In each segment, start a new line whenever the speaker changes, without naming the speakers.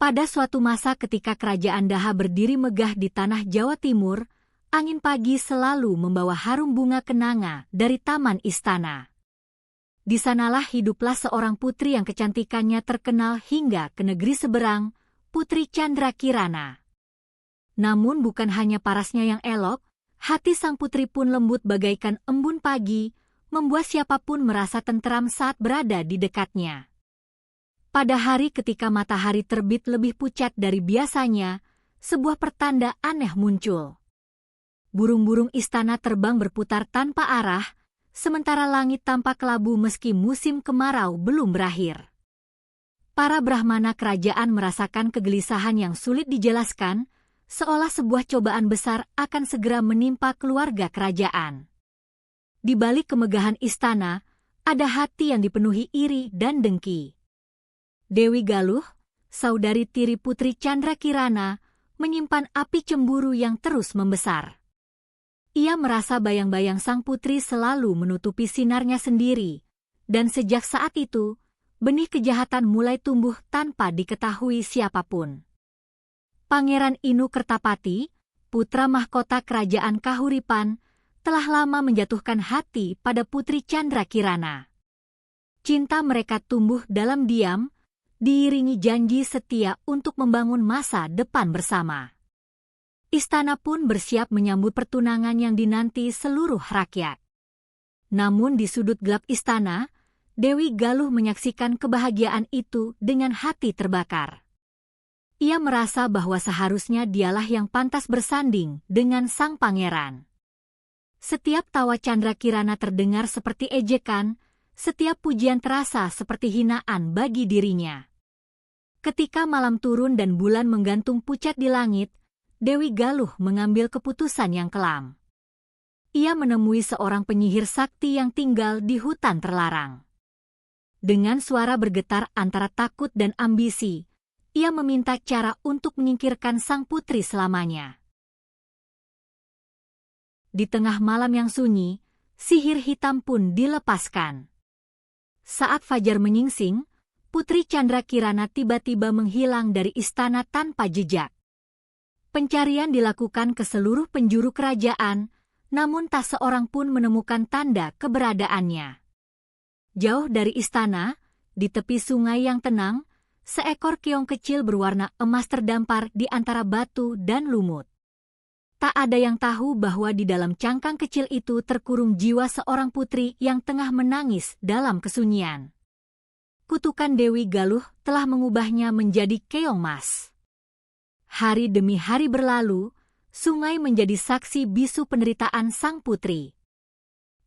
Pada suatu masa ketika kerajaan Daha berdiri megah di tanah Jawa Timur, angin pagi selalu membawa harum bunga kenanga dari taman istana. Di sanalah hiduplah seorang putri yang kecantikannya terkenal hingga ke negeri seberang, Putri Candrakirana. Namun bukan hanya parasnya yang elok, hati sang putri pun lembut bagaikan embun pagi, membuat siapapun merasa tenteram saat berada di dekatnya. Pada hari ketika matahari terbit lebih pucat dari biasanya, sebuah pertanda aneh muncul. Burung-burung istana terbang berputar tanpa arah, sementara langit tampak kelabu meski musim kemarau belum berakhir. Para brahmana kerajaan merasakan kegelisahan yang sulit dijelaskan, seolah sebuah cobaan besar akan segera menimpa keluarga kerajaan. Di balik kemegahan istana, ada hati yang dipenuhi iri dan dengki. Dewi Galuh, saudari tiri Putri Candrakirana, menyimpan api cemburu yang terus membesar. Ia merasa bayang-bayang sang putri selalu menutupi sinarnya sendiri, dan sejak saat itu, benih kejahatan mulai tumbuh tanpa diketahui siapapun. Pangeran Inu Kertapati, putra mahkota kerajaan Kahuripan, telah lama menjatuhkan hati pada Putri Candrakirana. Cinta mereka tumbuh dalam diam, diiringi janji setia untuk membangun masa depan bersama. Istana pun bersiap menyambut pertunangan yang dinanti seluruh rakyat. Namun di sudut gelap istana, Dewi Galuh menyaksikan kebahagiaan itu dengan hati terbakar. Ia merasa bahwa seharusnya dialah yang pantas bersanding dengan sang pangeran. Setiap tawa Candrakirana terdengar seperti ejekan, setiap pujian terasa seperti hinaan bagi dirinya. Ketika malam turun dan bulan menggantung pucat di langit, Dewi Galuh mengambil keputusan yang kelam. Ia menemui seorang penyihir sakti yang tinggal di hutan terlarang. Dengan suara bergetar antara takut dan ambisi, ia meminta cara untuk menyingkirkan sang putri selamanya. Di tengah malam yang sunyi, sihir hitam pun dilepaskan. Saat fajar menyingsing, Putri Candrakirana tiba-tiba menghilang dari istana tanpa jejak. Pencarian dilakukan ke seluruh penjuru kerajaan, namun tak seorang pun menemukan tanda keberadaannya. Jauh dari istana, di tepi sungai yang tenang, seekor keong kecil berwarna emas terdampar di antara batu dan lumut. Tak ada yang tahu bahwa di dalam cangkang kecil itu terkurung jiwa seorang putri yang tengah menangis dalam kesunyian. Kutukan Dewi Galuh telah mengubahnya menjadi keong mas. Hari demi hari berlalu, sungai menjadi saksi bisu penderitaan sang putri.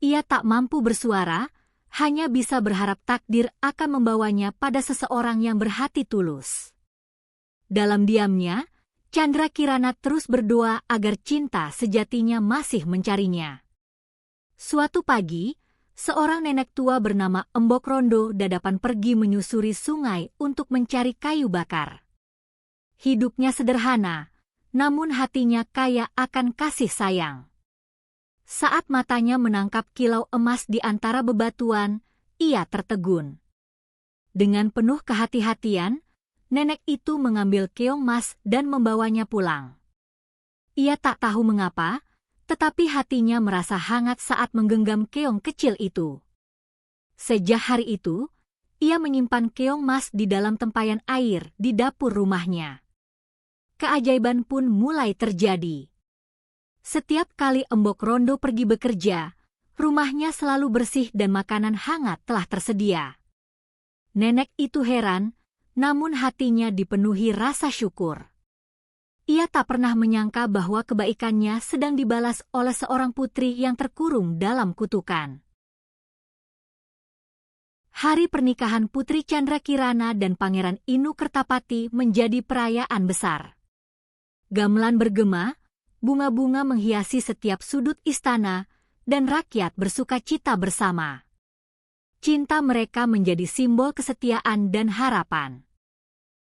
Ia tak mampu bersuara, hanya bisa berharap takdir akan membawanya pada seseorang yang berhati tulus. Dalam diamnya, Candrakirana terus berdoa agar cinta sejatinya masih mencarinya. Suatu pagi, seorang nenek tua bernama Embok Rondo dadapan pergi menyusuri sungai untuk mencari kayu bakar. Hidupnya sederhana, namun hatinya kaya akan kasih sayang. Saat matanya menangkap kilau emas di antara bebatuan, ia tertegun. Dengan penuh kehati-hatian, nenek itu mengambil keong mas dan membawanya pulang. Ia tak tahu mengapa, tetapi hatinya merasa hangat saat menggenggam keong kecil itu. Sejak hari itu, ia menyimpan keong mas di dalam tempayan air di dapur rumahnya. Keajaiban pun mulai terjadi. Setiap kali Embok Rondo pergi bekerja, rumahnya selalu bersih dan makanan hangat telah tersedia. Nenek itu heran, namun hatinya dipenuhi rasa syukur. Ia tak pernah menyangka bahwa kebaikannya sedang dibalas oleh seorang putri yang terkurung dalam kutukan. Hari pernikahan Putri Candrakirana dan Pangeran Inu Kertapati menjadi perayaan besar. Gamelan bergema, bunga-bunga menghiasi setiap sudut istana, dan rakyat bersukacita bersama. Cinta mereka menjadi simbol kesetiaan dan harapan.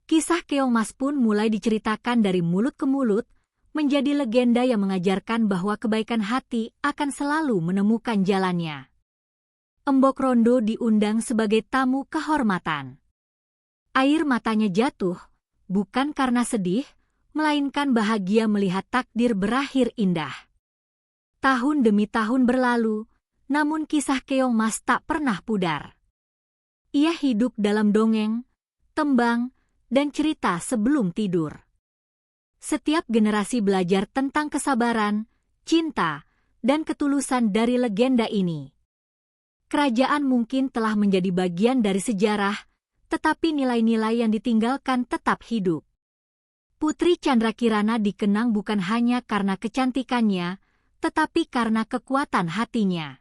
Kisah keong mas pun mulai diceritakan dari mulut ke mulut, menjadi legenda yang mengajarkan bahwa kebaikan hati akan selalu menemukan jalannya. Embok Rondo diundang sebagai tamu kehormatan. Air matanya jatuh, bukan karena sedih, melainkan bahagia melihat takdir berakhir indah. Tahun demi tahun berlalu, namun kisah Keong Mas tak pernah pudar. Ia hidup dalam dongeng, tembang, dan cerita sebelum tidur. Setiap generasi belajar tentang kesabaran, cinta, dan ketulusan dari legenda ini. Kerajaan mungkin telah menjadi bagian dari sejarah, tetapi nilai-nilai yang ditinggalkan tetap hidup. Putri Candrakirana dikenang bukan hanya karena kecantikannya, tetapi karena kekuatan hatinya.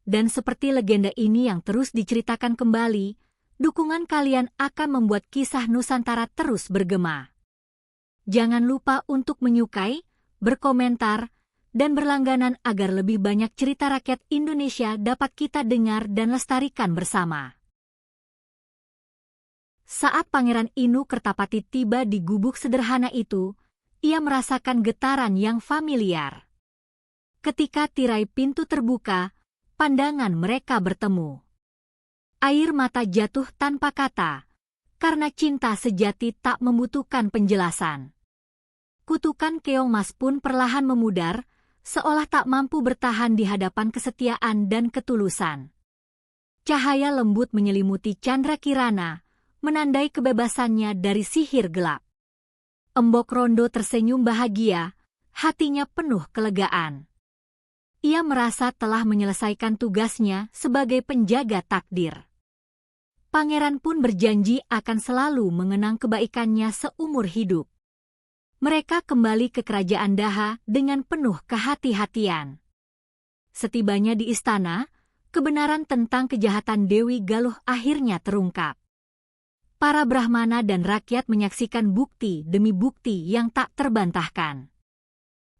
Dan seperti legenda ini yang terus diceritakan kembali, dukungan kalian akan membuat kisah Nusantara terus bergema. Jangan lupa untuk menyukai, berkomentar, dan berlangganan agar lebih banyak cerita rakyat Indonesia dapat kita dengar dan lestarikan bersama. Saat Pangeran Inu Kertapati tiba di gubuk sederhana itu, ia merasakan getaran yang familiar. Ketika tirai pintu terbuka, pandangan mereka bertemu. Air mata jatuh tanpa kata, karena cinta sejati tak membutuhkan penjelasan. Kutukan Keong Mas pun perlahan memudar, seolah tak mampu bertahan di hadapan kesetiaan dan ketulusan. Cahaya lembut menyelimuti Candrakirana, menandai kebebasannya dari sihir gelap. Embok Rondo tersenyum bahagia, hatinya penuh kelegaan. Ia merasa telah menyelesaikan tugasnya sebagai penjaga takdir. Pangeran pun berjanji akan selalu mengenang kebaikannya seumur hidup. Mereka kembali ke kerajaan Daha dengan penuh kehati-hatian. Setibanya di istana, kebenaran tentang kejahatan Dewi Galuh akhirnya terungkap. Para Brahmana dan rakyat menyaksikan bukti demi bukti yang tak terbantahkan.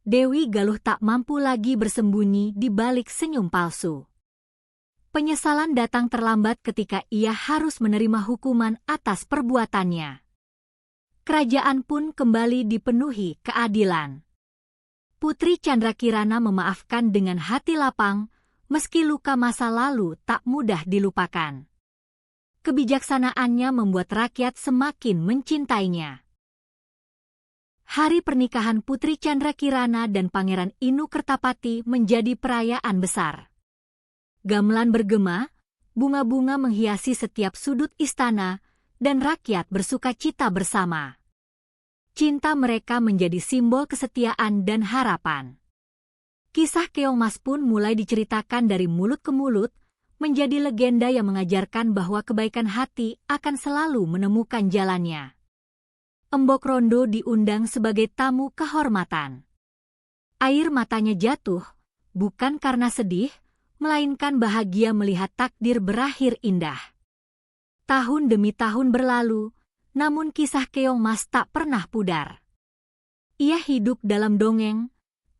Dewi Galuh tak mampu lagi bersembunyi di balik senyum palsu. Penyesalan datang terlambat ketika ia harus menerima hukuman atas perbuatannya. Kerajaan pun kembali dipenuhi keadilan. Putri Candrakirana memaafkan dengan hati lapang, meski luka masa lalu tak mudah dilupakan. Kebijaksanaannya membuat rakyat semakin mencintainya. Hari pernikahan Putri Candrakirana dan Pangeran Inu Kertapati menjadi perayaan besar. Gamelan bergema, bunga-bunga menghiasi setiap sudut istana, dan rakyat bersukacita bersama. Cinta mereka menjadi simbol kesetiaan dan harapan. Kisah Keong Mas pun mulai diceritakan dari mulut ke mulut, menjadi legenda yang mengajarkan bahwa kebaikan hati akan selalu menemukan jalannya. Embok Rondo diundang sebagai tamu kehormatan. Air matanya jatuh, bukan karena sedih, melainkan bahagia melihat takdir berakhir indah. Tahun demi tahun berlalu, namun kisah Keong Mas tak pernah pudar. Ia hidup dalam dongeng,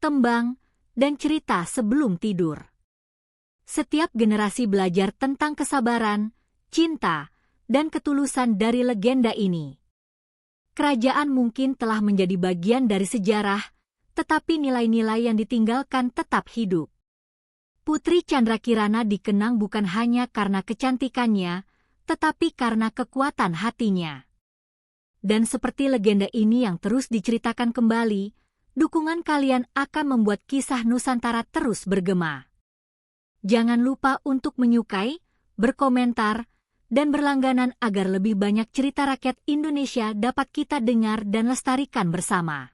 tembang, dan cerita sebelum tidur. Setiap generasi belajar tentang kesabaran, cinta, dan ketulusan dari legenda ini. Kerajaan mungkin telah menjadi bagian dari sejarah, tetapi nilai-nilai yang ditinggalkan tetap hidup. Putri Candrakirana dikenang bukan hanya karena kecantikannya, tetapi karena kekuatan hatinya. Dan seperti legenda ini yang terus diceritakan kembali, dukungan kalian akan membuat kisah Nusantara terus bergema. Jangan lupa untuk menyukai, berkomentar, dan berlangganan agar lebih banyak cerita rakyat Indonesia dapat kita dengar dan lestarikan bersama.